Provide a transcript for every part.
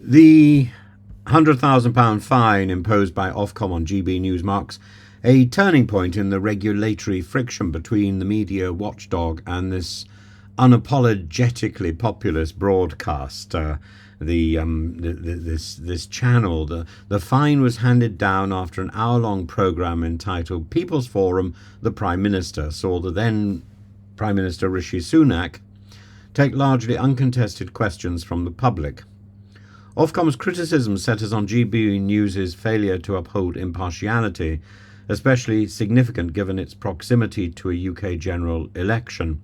The £100,000 fine imposed by Ofcom on GBNews marks a turning point in the regulatory friction between the media watchdog and this unapologetically populist broadcaster. This channel. The fine was handed down after an hour-long programme entitled People's Forum. The Prime Minister saw the then Prime Minister Rishi Sunak take largely uncontested questions from the public. Ofcom's criticism centres on GBNews' failure to uphold impartiality, especially significant given its proximity to a UK general election.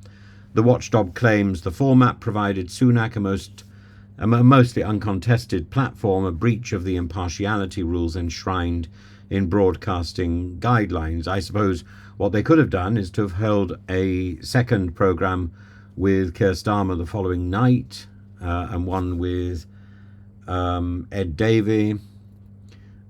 The watchdog claims the format provided Sunak a mostly uncontested platform, a breach of the impartiality rules enshrined in broadcasting guidelines. I suppose what they could have done is to have held a second programme with Keir Starmer the following night, and one with Ed Davey.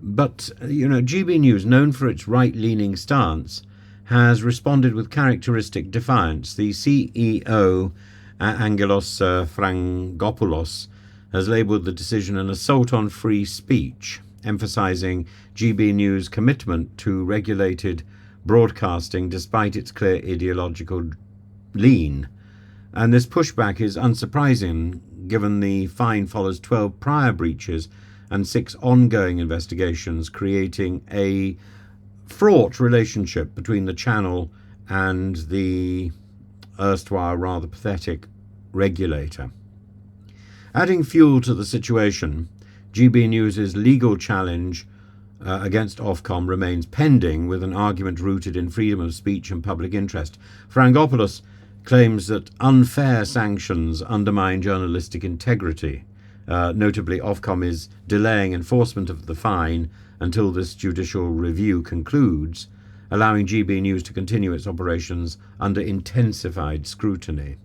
But, GBNews, known for its right-leaning stance, has responded with characteristic defiance. The CEO, Angelos Frangopoulos, has labelled the decision an assault on free speech, emphasising GBNews' commitment to regulated broadcasting despite its clear ideological lean. And this pushback is unsurprising, given the fine follows 12 prior breaches and 6 ongoing investigations, creating a fraught relationship between the channel and the erstwhile rather pathetic regulator. Adding fuel to the situation, GBNews' legal challenge against Ofcom remains pending, with an argument rooted in freedom of speech and public interest. Frangopoulos claims that unfair sanctions undermine journalistic integrity. Notably, Ofcom is delaying enforcement of the fine until this judicial review concludes, allowing GBNews to continue its operations under intensified scrutiny.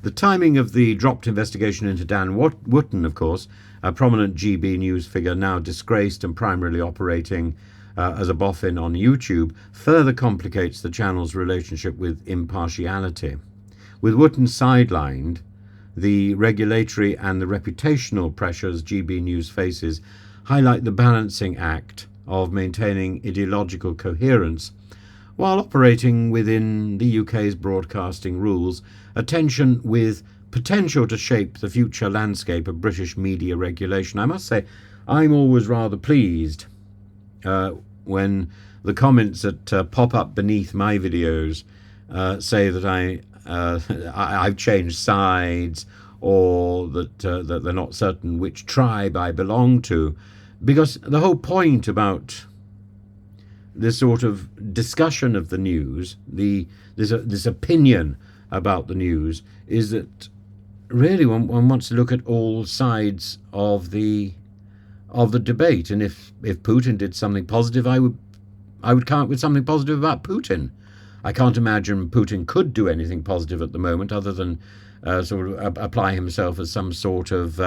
The timing of the dropped investigation into Dan Wootton, of course, a prominent GBNews figure now disgraced and primarily operating as a boffin on YouTube, further complicates the channel's relationship with impartiality. With Wootton sidelined, the regulatory and the reputational pressures GBNews faces highlight the balancing act of maintaining ideological coherence while operating within the UK's broadcasting rules, a tension with potential to shape the future landscape of British media regulation. I must say, I'm always rather pleased when the comments that pop up beneath my videos say that I've changed sides, or that they're not certain which tribe I belong to, because the whole point about this sort of discussion of the news, this opinion about the news, is that really one wants to look at all sides of the debate. And if Putin did something positive, I would come up with something positive about Putin. I can't imagine Putin could do anything positive at the moment other than sort of apply himself as some sort of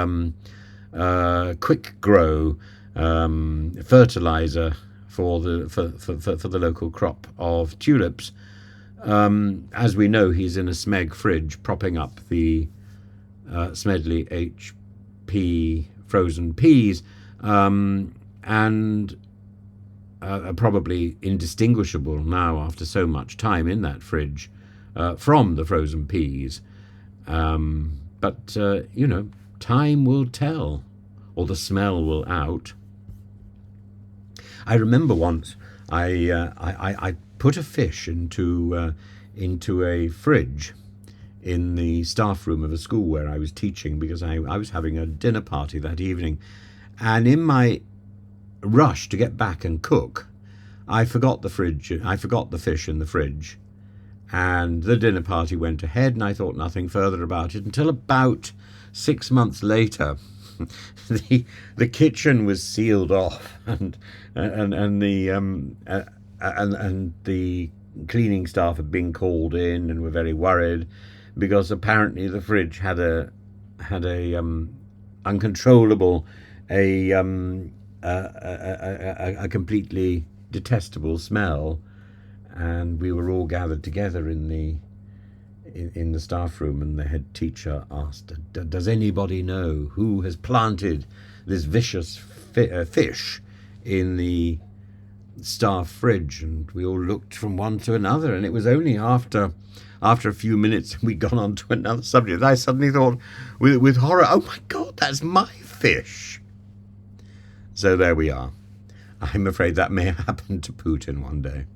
quick grow fertilizer for the local crop of tulips. As we know, he's in a Smeg fridge propping up the Smedley HP frozen peas, and probably indistinguishable now after so much time in that fridge from the frozen peas. But time will tell, or the smell will out. I remember once I put a fish into a fridge in the staff room of a school where I was teaching, because I was having a dinner party that evening, and in my rush to get back and cook, I forgot the fish in the fridge, and the dinner party went ahead, and I thought nothing further about it until about 6 months later. the kitchen was sealed off, and the cleaning staff had been called in and were very worried, because apparently the fridge had a uncontrollable, a completely detestable smell, and we were all gathered together in the staff room, and the head teacher asked, "Does anybody know who has planted this vicious fish in the staff fridge, and we all looked from one to another, and it was only after a few minutes we'd gone on to another subject I suddenly thought with horror, oh my God, that's my fish. So there we are. I'm afraid that may happen to Putin one day.